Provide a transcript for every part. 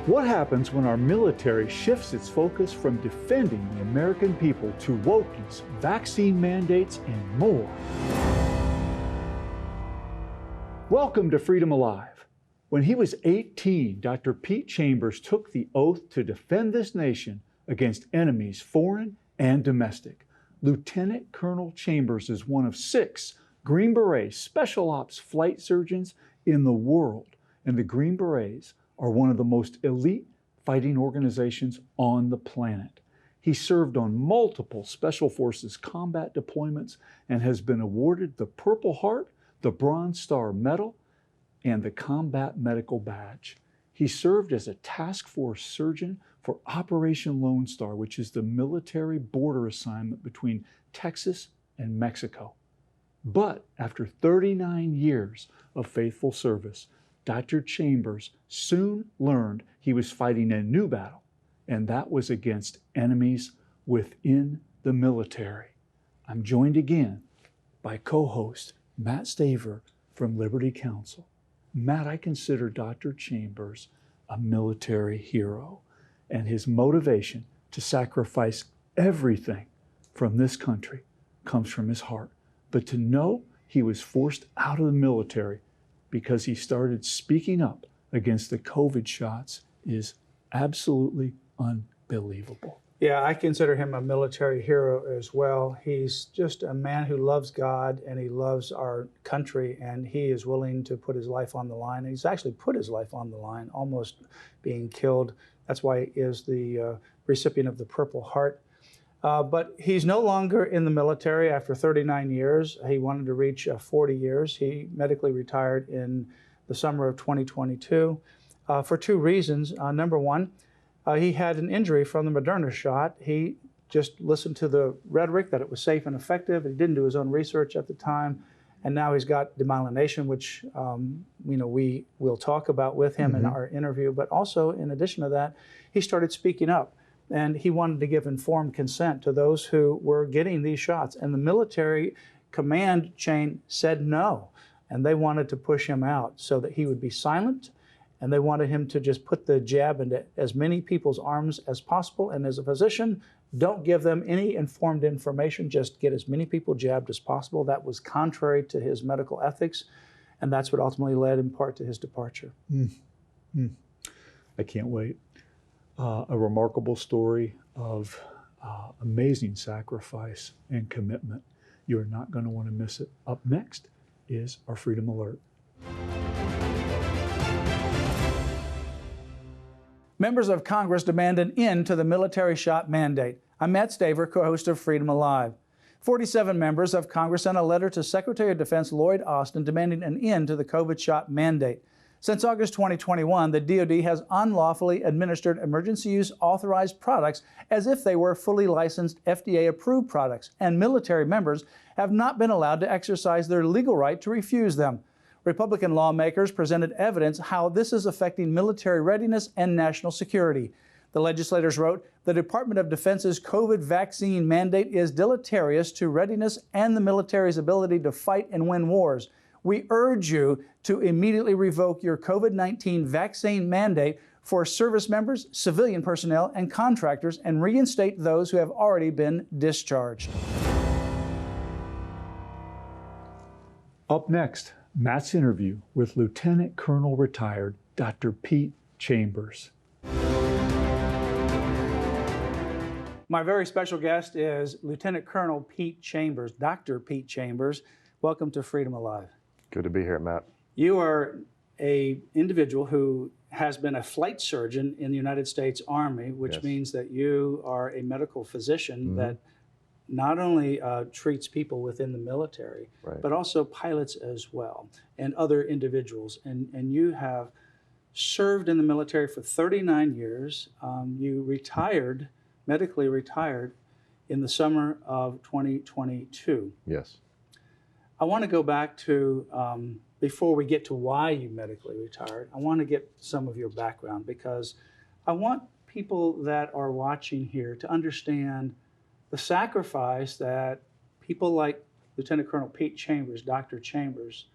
What happens when our military shifts its focus from defending the American people to wokeness, vaccine mandates, and more? Welcome to Freedom Alive. When he was 18, Dr. Pete Chambers took the oath to defend this nation against enemies, foreign and domestic. Lieutenant Colonel Chambers is one of 6 Green Berets special ops flight surgeons in the world, and the Green Berets are one of the most elite fighting organizations on the planet. He served on multiple Special Forces combat deployments and has been awarded the Purple Heart, the Bronze Star Medal, and the Combat Medical Badge. He served as a task force surgeon for Operation Lone Star, which is the military border assignment between Texas and Mexico. But after 39 years of faithful service, Dr. Chambers soon learned he was fighting a new battle, and that was against enemies within the military. I'm joined again by co-host Matt Staver from Liberty Counsel. Matt, I consider Dr. Chambers a military hero, and his motivation to sacrifice everything from this country comes from his heart. But to know he was forced out of the military because he started speaking up against the COVID shots is absolutely unbelievable. Yeah, I consider him a military hero as well. He's just a man who loves God and he loves our country, and he is willing to put his life on the line. He's actually put his life on the line, almost being killed. That's why he is the recipient of the Purple Heart. But he's no longer in the military after 39 years. He wanted to reach 40 years. He medically retired in the summer of 2022 for 2 reasons. Number one, he had an injury from the Moderna shot. He just listened to the rhetoric that it was safe and effective. He didn't do his own research at the time. And now he's got demyelination, which we will talk about with him in our interview. But also, in addition to that, he started speaking up. And he wanted to give informed consent to those who were getting these shots. And the military command chain said no. And they wanted to push him out so that he would be silent. And they wanted him to just put the jab into as many people's arms as possible. And as a physician, don't give them any informed information. Just get as many people jabbed as possible. That was contrary to his medical ethics. And that's what ultimately led in part to his departure. I can't wait. A remarkable story of amazing sacrifice and commitment. You're not going to want to miss it. Up next is our Freedom Alert. Members of Congress demand an end to the military shot mandate. I'm Matt Staver, co-host of Freedom Alive. 47 members of Congress sent a letter to Secretary of Defense Lloyd Austin demanding an end to the COVID shot mandate. Since August 2021, the DoD has unlawfully administered emergency use authorized products as if they were fully licensed FDA-approved products, and military members have not been allowed to exercise their legal right to refuse them. Republican lawmakers presented evidence how this is affecting military readiness and national security. The legislators wrote, "The Department of Defense's COVID vaccine mandate is deleterious to readiness and the military's ability to fight and win wars. We urge you to immediately revoke your COVID-19 vaccine mandate for service members, civilian personnel, and contractors, and reinstate those who have already been discharged." Up next, Matt's interview with Lieutenant Colonel retired Dr. Pete Chambers. My very special guest is Lieutenant Colonel Pete Chambers, Dr. Pete Chambers. Welcome to Freedom Alive. Good to be here, Matt. You are an individual who has been a flight surgeon in the United States Army, which means that you are a medical physician that not only treats people within the military, but also pilots as well, and other individuals. And you have served in the military for 39 years. You retired, medically retired, in the summer of 2022. Yes. I want to go back to, before we get to why you medically retired, I want to get some of your background, because I want people that are watching here to understand the sacrifice that people like Lieutenant Colonel Pete Chambers, Dr. Chambers,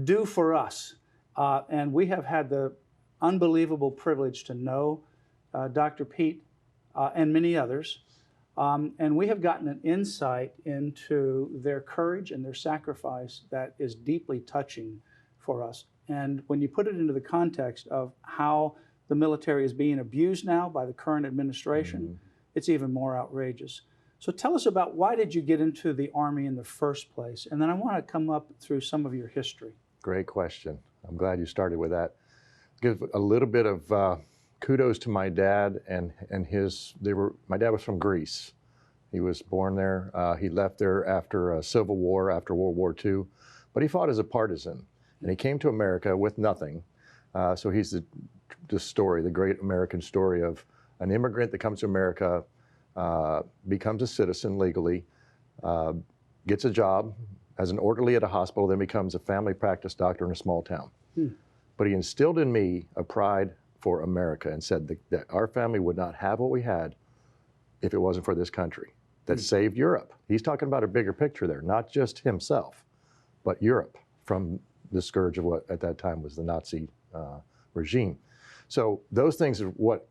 do for us. And we have had the unbelievable privilege to know Dr. Pete and many others. And we have gotten an insight into their courage and their sacrifice that is deeply touching for us. And when you put it into the context of how the military is being abused now by the current administration, it's even more outrageous. So tell us about, why did you get into the Army in the first place? And then I want to come up through some of your history. Great question. I'm glad you started with that. Give a little bit of kudos to my dad and his. My dad was from Greece. He was born there. He left there after a civil war, after World War II, but he fought as a partisan, and he came to America with nothing. So he's the story, the great American story of an immigrant that comes to America, becomes a citizen legally, gets a job as an orderly at a hospital, then becomes a family practice doctor in a small town. But he instilled in me a pride for America and said that our family would not have what we had if it wasn't for this country that saved Europe. He's talking about a bigger picture there, not just himself, but Europe from the scourge of what at that time was the Nazi regime. So those things are what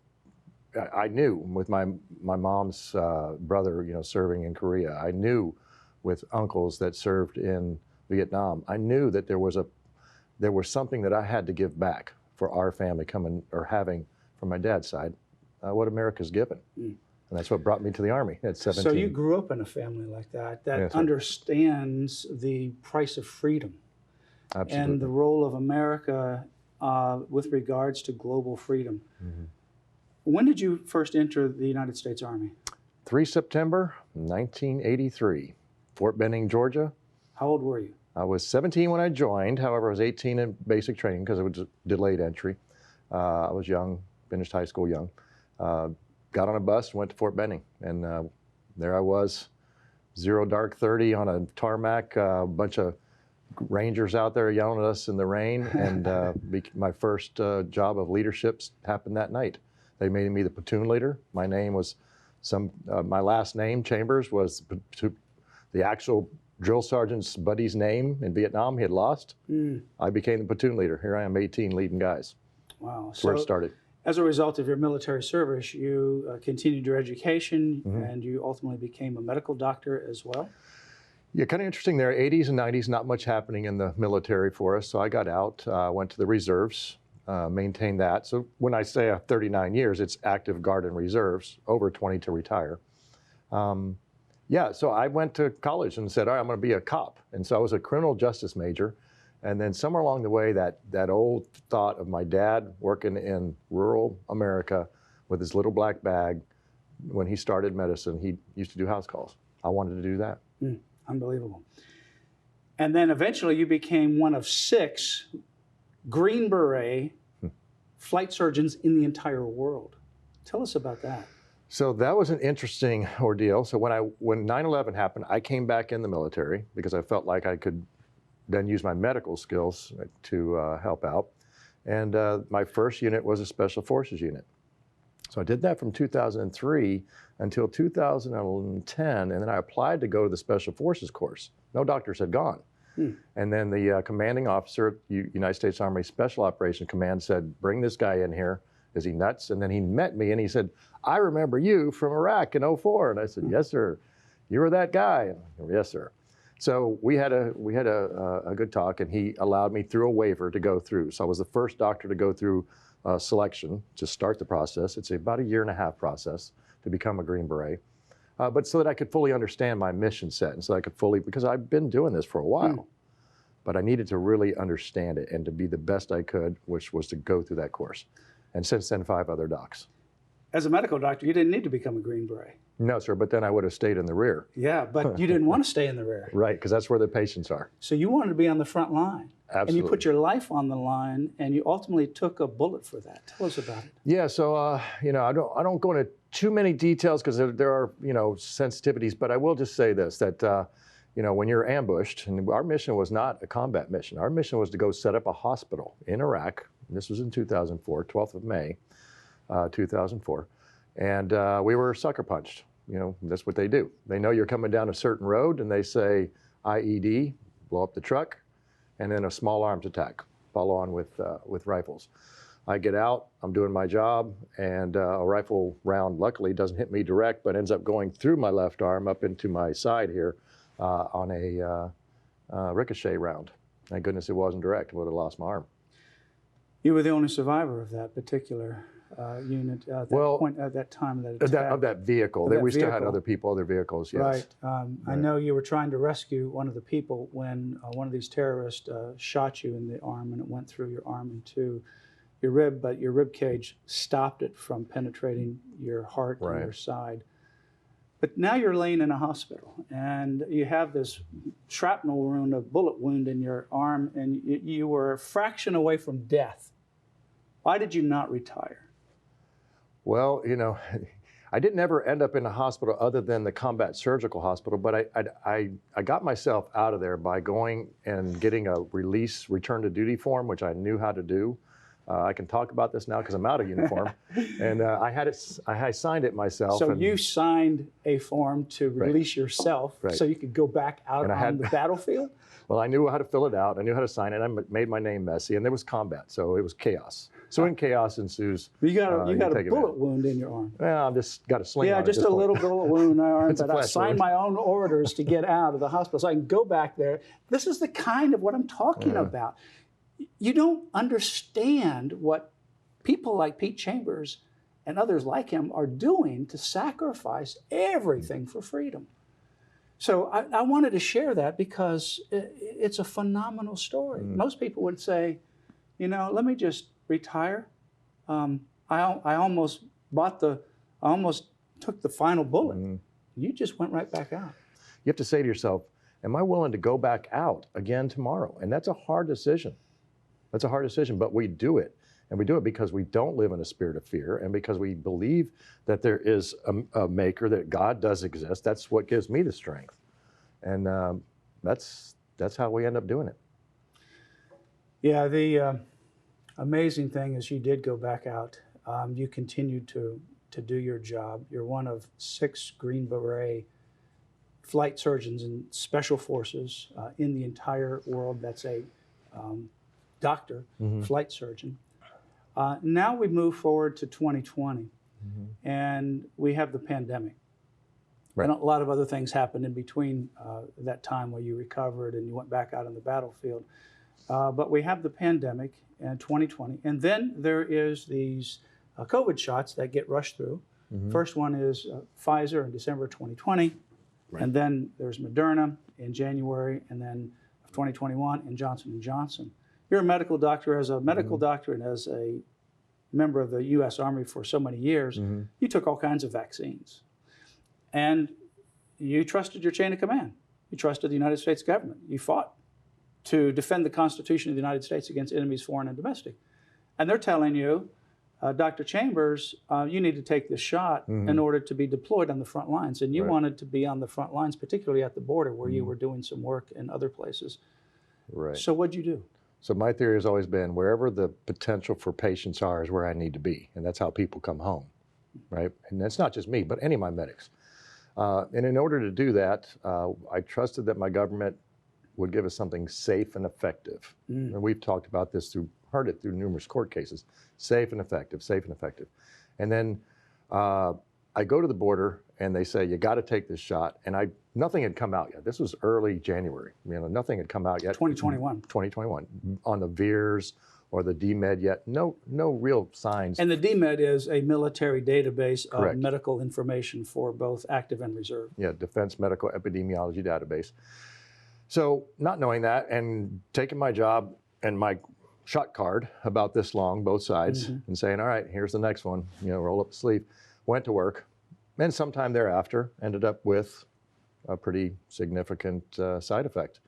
I knew with my mom's brother, serving in Korea. I knew with uncles that served in Vietnam. I knew that there was something that I had to give back for our family having from my dad's side, what America's given. And that's what brought me to the Army at 17. So you grew up in a family like that Yes, understands the price of freedom. Absolutely. And the role of America with regards to global freedom. When did you first enter the United States Army? 3 September 1983, Fort Benning, Georgia. How old were you? I was 17 when I joined. However, I was 18 in basic training because it was a delayed entry. I was young, finished high school young. Got on a bus, went to Fort Benning, and there I was, 0 dark 30 on a tarmac, a bunch of Rangers out there yelling at us in the rain, and my first job of leadership happened that night. They made me the platoon leader. My name was my last name, Chambers, was the actual drill sergeant's buddy's name in Vietnam. He had lost. I became the platoon leader. Here I am, 18, leading guys. Wow. That's where it started. As a result of your military service, you continued your education, and you ultimately became a medical doctor as well. Yeah, kind of interesting there. 80s and 90s, not much happening in the military for us. So I got out, went to the reserves, maintained that. So when I say 39 years, it's active guard and reserves, over 20 to retire. So I went to college and said, all right, I'm going to be a cop. And so I was a criminal justice major. And then somewhere along the way, that old thought of my dad working in rural America with his little black bag, when he started medicine, he used to do house calls. I wanted to do that. Unbelievable. And then eventually you became one of 6 Green Beret flight surgeons in the entire world. Tell us about that. So that was an interesting ordeal. So when 9/11 happened, I came back in the military because I felt like I could then use my medical skills to help out. And my first unit was a Special Forces unit. So I did that from 2003 until 2010, and then I applied to go to the Special Forces course. No doctors had gone. And then the commanding officer at United States Army Special Operations Command said, bring this guy in here. Is he nuts? And then he met me and he said, I remember you from Iraq in '04. And I said, yes, sir. You were that guy? And, yes, sir. So we had a good talk, and he allowed me through a waiver to go through. So I was the first doctor to go through selection to start the process. It's about a 1.5-year process to become a Green Beret, but so that I could fully understand my mission set, and so I could fully, because I've been doing this for a while, but I needed to really understand it and to be the best I could, which was to go through that course. And since then, 5 other docs. As a medical doctor, you didn't need to become a Green Beret. No, sir, but then I would have stayed in the rear. Yeah, but you didn't want to stay in the rear. Right, because that's where the patients are. So you wanted to be on the front line. Absolutely. And you put your life on the line, and you ultimately took a bullet for that. Tell us about it. Yeah, so I don't go into too many details because there are sensitivities, but I will just say this, that when you're ambushed, and our mission was not a combat mission. Our mission was to go set up a hospital in Iraq. This was in 2004, 12th of May, 2004. And we were sucker punched. That's what they do. They know you're coming down a certain road, and they say IED, blow up the truck, and then a small arms attack, follow on with rifles. I get out, I'm doing my job, and a rifle round luckily doesn't hit me direct, but ends up going through my left arm up into my side here on a ricochet round. Thank goodness it wasn't direct. I would have lost my arm. You were the only survivor of that particular unit at that point, at that time of that attack. Of that vehicle. We still had other people, other vehicles, yes. Right. I know you were trying to rescue one of the people when one of these terrorists shot you in the arm, and it went through your arm into your rib, but your rib cage stopped it from penetrating your heart and your side. But now you're laying in a hospital, and you have this shrapnel wound, a bullet wound in your arm, and you were a fraction away from death. Why did you not retire? Well, you know, I didn't ever end up in a hospital other than the combat surgical hospital, but I got myself out of there by going and getting a return to duty form, which I knew how to do. I can talk about this now because I'm out of uniform, and I signed it myself. So you signed a form to release yourself, so you could go back out on the battlefield? Well, I knew how to fill it out. I knew how to sign it. I made my name messy, and there was combat, so it was chaos. So when chaos ensues, you got a bullet wound in your arm. Well, I've just got a sling. Yeah, just a little bullet wound in my arm, but I signed my own orders to get out of the hospital so I can go back there. This is the kind of what I'm talking about. You don't understand what people like Pete Chambers and others like him are doing to sacrifice everything for freedom. So I wanted to share that because it's a phenomenal story. Most people would say, you know, let me just retire. I almost took the final bullet. You just went right back out. You have to say to yourself, am I willing to go back out again tomorrow? And that's a hard decision. That's a hard decision, but we do it. And we do it because we don't live in a spirit of fear, and because we believe that there is a maker, that God does exist. That's what gives me the strength. And that's how we end up doing it. Yeah, the amazing thing is you did go back out. You continued to do your job. You're one of 6 Green Beret flight surgeons in special forces in the entire world. That's a doctor, flight surgeon. Now we move forward to 2020, and we have the pandemic. And a lot of other things happened in between that time where you recovered and you went back out on the battlefield. But we have the pandemic in 2020, and then there is these COVID shots that get rushed through. First one is Pfizer in December 2020, and then there's Moderna in January, and then of 2021, and Johnson & Johnson. You're a medical doctor. As a medical doctor and as a member of the U.S. Army for so many years, you took all kinds of vaccines. And you trusted your chain of command. You trusted the United States government. You fought to defend the Constitution of the United States against enemies, foreign and domestic. And they're telling you, Dr. Chambers, you need to take this shot in order to be deployed on the front lines. And you wanted to be on the front lines, particularly at the border where you were doing some work in other places. So what'd you do? So my theory has always been wherever the potential for patients are is where I need to be. And that's how people come home, right? And that's not just me, but any of my medics. And in order to do that, I trusted that my government would give us something safe and effective. And we've talked about this heard it through numerous court cases. Safe and effective, safe and effective. And then I go to the border and they say, you got to take this shot. And nothing had come out yet. This was early January. You know, nothing had come out yet. 2021. 2021 on the VIRS or the DMED yet. No real signs. And the DMED is a military database of medical information for both active and reserve. Yeah, Defense Medical Epidemiology Database. So not knowing that and taking my job and my shot card about this long, both sides, and saying, all right, here's the next one, you know, roll up the sleeve, went to work, and sometime thereafter ended up with a pretty significant side effect.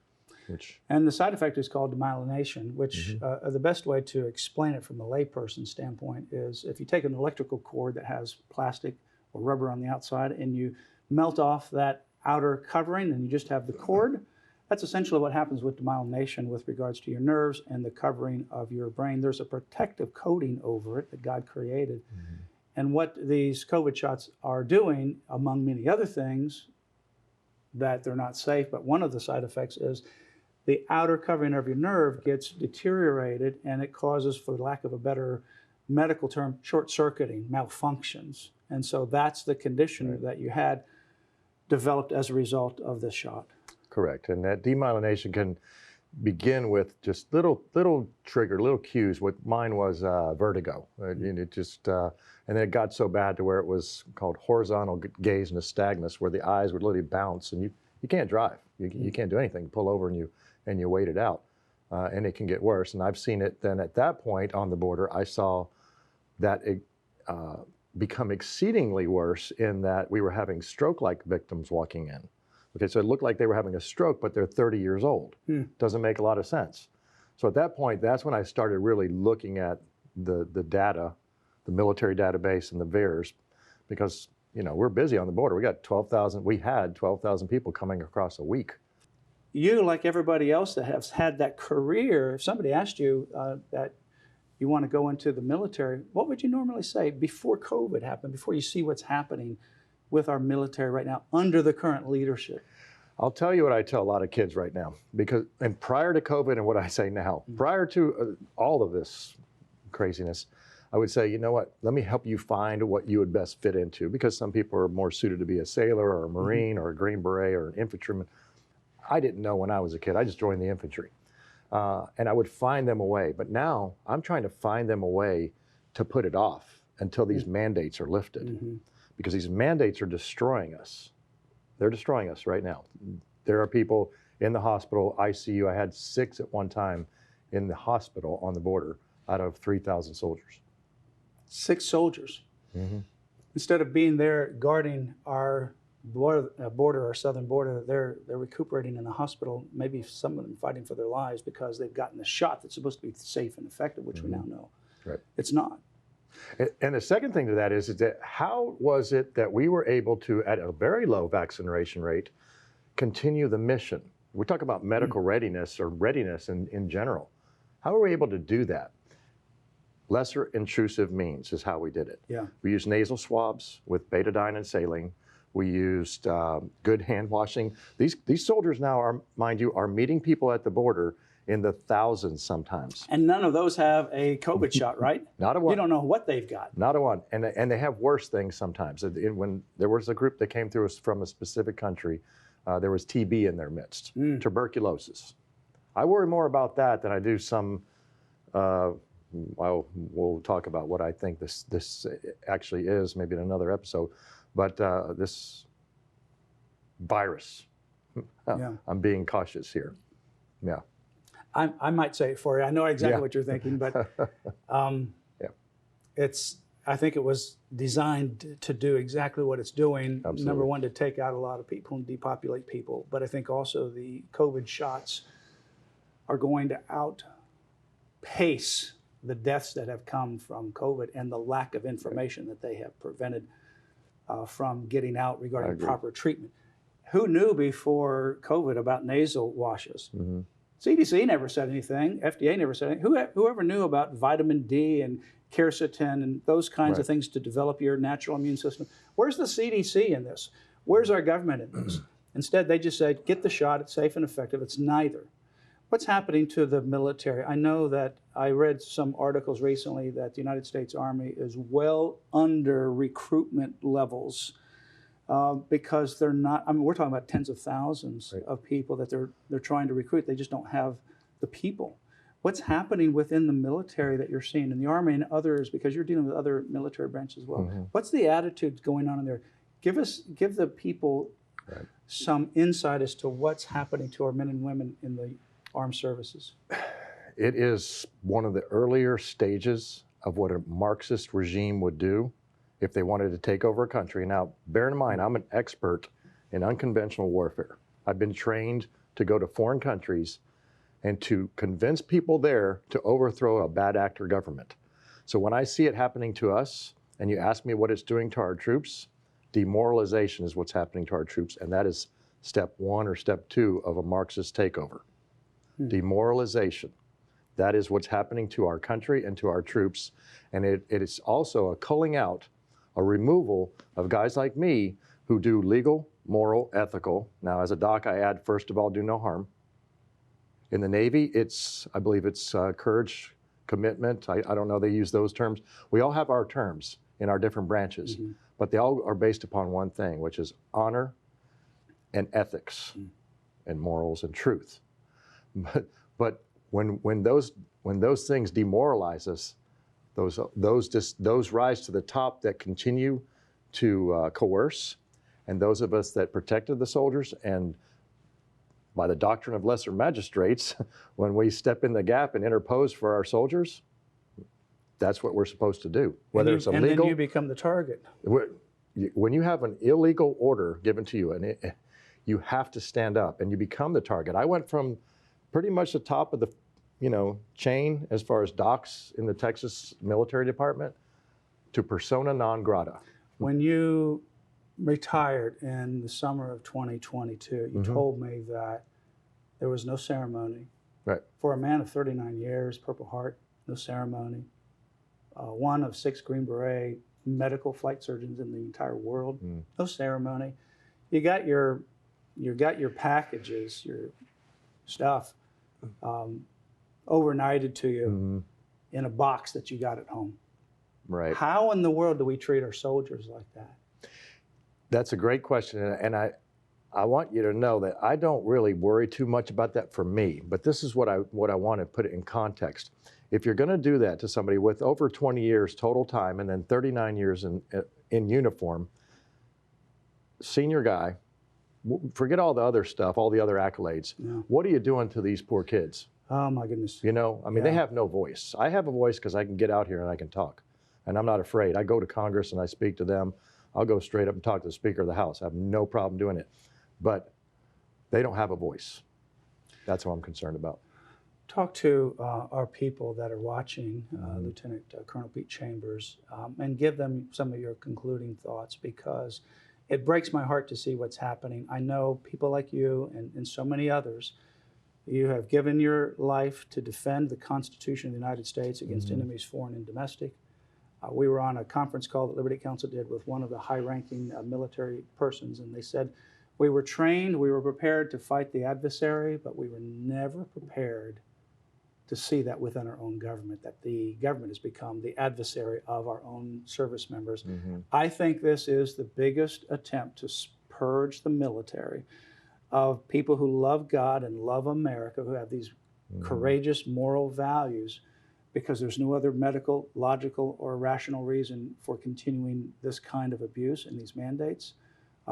And the side effect is called demyelination, which the best way to explain it from a layperson standpoint is if you take an electrical cord that has plastic or rubber on the outside and you melt off that outer covering and you just have the cord, that's essentially what happens with demyelination with regards to your nerves and the covering of your brain. There's a protective coating over it that God created. And what these COVID shots are doing, among many other things, that they're not safe, but one of the side effects is the outer covering of your nerve gets deteriorated and it causes, for lack of a better medical term, short-circuiting, malfunctions. And so that's the condition that you had developed as a result of this shot. Correct. And that demyelination can begin with just little cues. What mine was vertigo. And it just, and then it got so bad to where it was called horizontal gaze nystagmus, where the eyes would literally bounce, and you can't drive. You can't do anything. Pull over and you wait it out. And it can get worse. And I've seen it then at that point on the border. I saw that it become exceedingly worse in that we were having stroke-like victims walking in. Okay, so it looked like they were having a stroke, but they're 30 years old. Doesn't make a lot of sense. So at that point, that's when I started really looking at the data, the military database and the VAERS, because we're busy on the border. We had 12,000 people coming across a week. You, like everybody else that has had that career, if somebody asked you that you want to go into the military, what would you normally say before COVID happened, before you see what's happening with our military right now under the current leadership? I'll tell you what I tell a lot of kids right now, and prior to COVID and what I say now, prior to all of this craziness, I would say, you know what, let me help you find what you would best fit into, because some people are more suited to be a sailor or a Marine or a Green Beret or an infantryman. I didn't know when I was a kid. I just joined the infantry. And I would find them a way. But now I'm trying to find them a way to put it off until these mandates are lifted. Because these mandates are destroying us. They're destroying us right now. There are people in the hospital, ICU. I had 6 at one time in the hospital on the border out of 3,000 soldiers. 6 soldiers. Instead of being there guarding our border, our southern border, they're recuperating in the hospital, maybe some of them fighting for their lives because they've gotten the shot that's supposed to be safe and effective, which we now know it's not. And the second thing to that is that how was it that we were able to, at a very low vaccination rate, continue the mission? We talk about medical readiness or readiness in general. How were we able to do that? Lesser intrusive means is how we did it. We used nasal swabs with betadine and saline. We used good hand washing. These soldiers now mind you, are meeting people at the border in the thousands sometimes. And none of those have a COVID shot, right? Not a one. You don't know what they've got. Not a one. And they have worse things sometimes. When there was a group that came through us from a specific country, there was TB in their midst, tuberculosis. I worry more about that than I do some, we'll talk about what I think this actually is, maybe in another episode. But this virus, I'm being cautious here. I might say it for you. I know exactly what you're thinking, but I think it was designed to do exactly what it's doing. Absolutely. Number one, to take out a lot of people and depopulate people. But I think also the COVID shots are going to outpace the deaths that have come from COVID and the lack of information that they have prevented from getting out regarding proper treatment. Who knew before COVID about nasal washes? CDC never said anything. FDA never said anything. Whoever knew about vitamin D and quercetin and those kinds of things to develop your natural immune system? Where's the CDC in this? Where's our government in this? Instead, they just said, get the shot. It's safe and effective. It's neither. What's happening to the military? I know that I read some articles recently that the United States Army is well under recruitment levels because they're not, I mean, we're talking about tens of thousands of people that they're trying to recruit. They just don't have the people. What's happening within the military that you're seeing in the Army and others, because you're dealing with other military branches as well? What's the attitude going on in there? Give the people some insight as to what's happening to our men and women in the armed services. It is one of the earlier stages of what a Marxist regime would do if they wanted to take over a country. Now, bear in mind, I'm an expert in unconventional warfare. I've been trained to go to foreign countries and to convince people there to overthrow a bad actor government. So when I see it happening to us, and you ask me what it's doing to our troops, demoralization is what's happening to our troops, and that is step 1 or step 2 of a Marxist takeover. Demoralization. That is what's happening to our country and to our troops, and it is also a culling out, a removal of guys like me who do legal, moral, ethical. Now, as a doc, I add, first of all, do no harm. In the Navy, I believe it's courage, commitment. I don't know they use those terms. We all have our terms in our different branches, but they all are based upon one thing, which is honor and ethics and morals and truth. But when those things demoralize us, those rise to the top that continue to coerce, and those of us that protected the soldiers, and by the doctrine of lesser magistrates, when we step in the gap and interpose for our soldiers, that's what we're supposed to do. Whether it's illegal, and then you become the target. When you have an illegal order given to you, and you have to stand up, and you become the target. I went from pretty much the top of the chain as far as docs in the Texas military department to persona non grata. When you retired in the summer of 2022, you told me that there was no ceremony. Right. For a man of 39 years, Purple Heart, no ceremony. One of 6 Green Beret medical flight surgeons in the entire world, no ceremony. You got your packages, your stuff, overnighted to you in a box that you got at home. Right. How in the world do we treat our soldiers like that? That's a great question, and I want you to know that I don't really worry too much about that for me, but this is what I want to put it in context. If you're going to do that to somebody with over 20 years total time and then 39 years in uniform, senior guy, forget all the other stuff, all the other accolades. Yeah. What are you doing to these poor kids? Oh my goodness. They have no voice. I have a voice because I can get out here and I can talk, and I'm not afraid. I go to Congress and I speak to them. I'll go straight up and talk to the Speaker of the House. I have no problem doing it. But they don't have a voice. That's what I'm concerned about. Talk to our people that are watching, Lieutenant Colonel Pete Chambers, and give them some of your concluding thoughts, because it breaks my heart to see what's happening. I know people like you and so many others, you have given your life to defend the Constitution of the United States against enemies, foreign and domestic. We were on a conference call that Liberty Council did with one of the high-ranking military persons, and they said, we were trained, we were prepared to fight the adversary, but we were never prepared to see that within our own government, that the government has become the adversary of our own service members. I think this is the biggest attempt to purge the military of people who love God and love America, who have these courageous moral values, because there's no other medical, logical, or rational reason for continuing this kind of abuse and these mandates.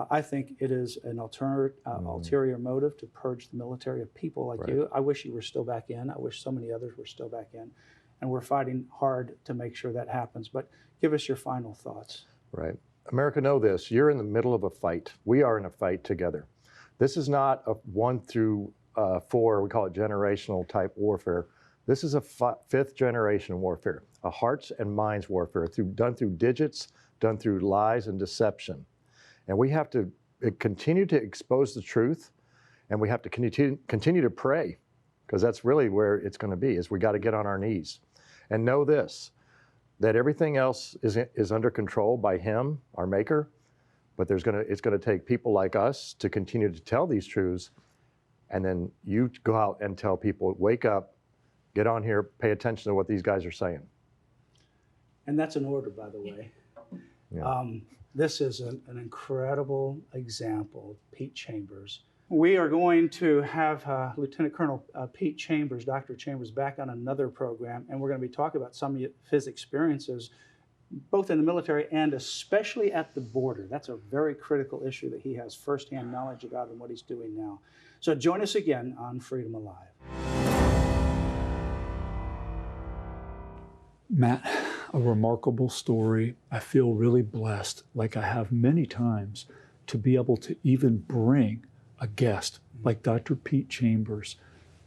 I think it is an ulterior motive to purge the military of people like you. I wish you were still back in. I wish so many others were still back in. And we're fighting hard to make sure that happens. But give us your final thoughts. Right. America, know this. You're in the middle of a fight. We are in a fight together. This is not a 1 through 4, we call it generational type warfare. This is a 5th generation warfare, a hearts and minds warfare, done through digits, done through lies and deception. And we have to continue to expose the truth, and we have to continue to pray, because that's really where it's going to be, is we got to get on our knees. And know this, that everything else is under control by Him, our Maker, but it's going to take people like us to continue to tell these truths, and then you go out and tell people, wake up, get on here, pay attention to what these guys are saying. And that's an order, by the way. Yeah. This is an incredible example of Pete Chambers. We are going to have Lieutenant Colonel Pete Chambers, Dr. Chambers, back on another program, and we're going to be talking about some of his experiences, both in the military and especially at the border. That's a very critical issue that he has firsthand knowledge about and what he's doing now. So join us again on Freedom Alive. Matt, a remarkable story. I feel really blessed, like I have many times, to be able to even bring a guest like Dr. Pete Chambers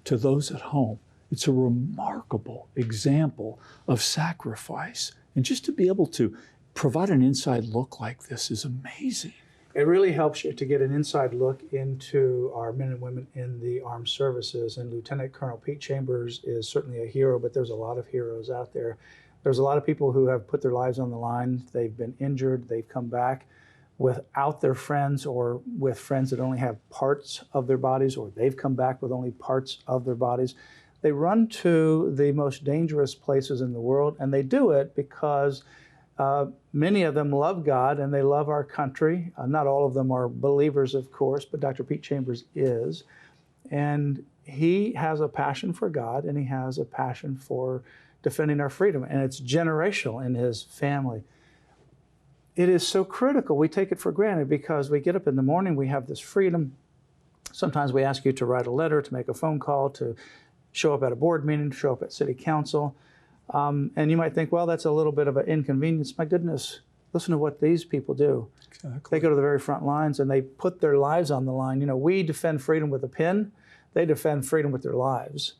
to those at home. It's a remarkable example of sacrifice. And just to be able to provide an inside look like this is amazing. It really helps you to get an inside look into our men and women in the armed services. And Lieutenant Colonel Pete Chambers is certainly a hero, but there's a lot of heroes out there. There's a lot of people who have put their lives on the line. They've been injured. They've come back without their friends, or with friends that only have parts of their bodies, or they've come back with only parts of their bodies. They run to the most dangerous places in the world, and they do it because many of them love God and they love our country. Not all of them are believers, of course, but Dr. Pete Chambers is. And he has a passion for God, and he has a passion for defending our freedom, and it's generational in his family. It is so critical. We take it for granted because we get up in the morning, we have this freedom. Sometimes we ask you to write a letter, to make a phone call, to show up at a board meeting, to show up at city council. And you might think, well, that's a little bit of an inconvenience. My goodness, listen to what these people do. Exactly. They go to the very front lines and they put their lives on the line. You know, we defend freedom with a pen. They defend freedom with their lives.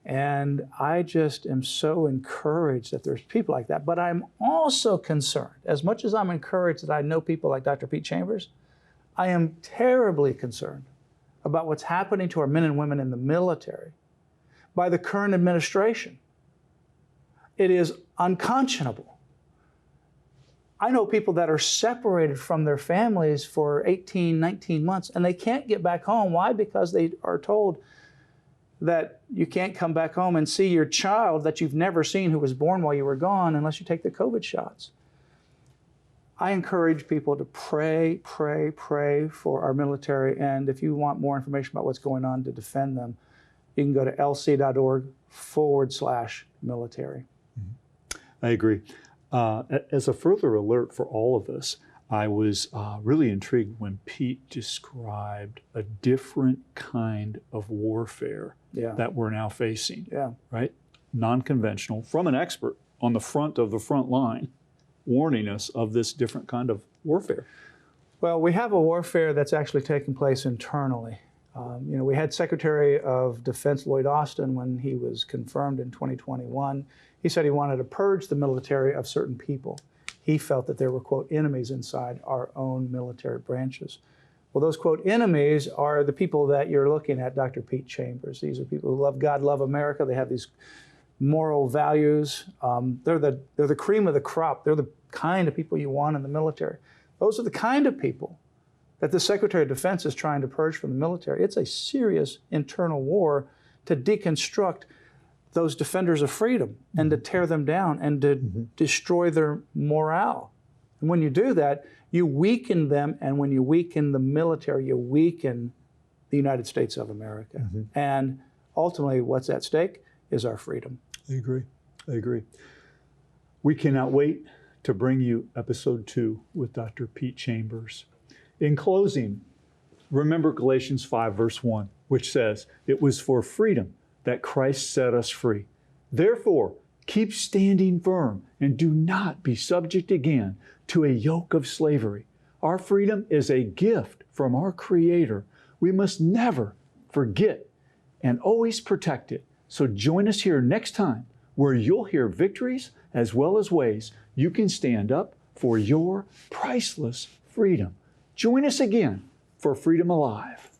And I just am so encouraged that there's people like that. But I'm also concerned, as much as I'm encouraged that I know people like Dr. Pete Chambers, I am terribly concerned about what's happening to our men and women in the military by the current administration. It is unconscionable. I know people that are separated from their families for 18, 19 months, and they can't get back home. Why? Because they are told that you can't come back home and see your child that you've never seen who was born while you were gone unless you take the COVID shots. I encourage people to pray, pray, pray for our military. And if you want more information about what's going on to defend them, you can go to lc.org/military. I agree. As a further alert for all of us, I was really intrigued when Pete described a different kind of warfare that we're now facing, right? Non-conventional, from an expert on the front of the front line, warning us of this different kind of warfare. Well, we have a warfare that's actually taking place internally. We had Secretary of Defense Lloyd Austin when he was confirmed in 2021. He said he wanted to purge the military of certain people. He felt that there were, quote, enemies inside our own military branches. Well, those, quote, enemies are the people that you're looking at, Dr. Pete Chambers. These are people who love God, love America. They have these moral values. They're the cream of the crop. They're the kind of people you want in the military. Those are the kind of people that the Secretary of Defense is trying to purge from the military. It's a serious internal war to deconstruct those defenders of freedom and to tear them down and to destroy their morale. And when you do that, you weaken them, and when you weaken the military, you weaken the United States of America. And ultimately, what's at stake is our freedom. I agree. I agree. We cannot wait to bring you episode 2 with Dr. Pete Chambers. In closing, remember Galatians 5, verse 1, which says, "It was for freedom that Christ set us free. Therefore, keep standing firm and do not be subject again to a yoke of slavery. Our freedom is a gift from our Creator. We must never forget and always protect it. So join us here next time, where you'll hear victories as well as ways you can stand up for your priceless freedom. Join us again for Freedom Alive."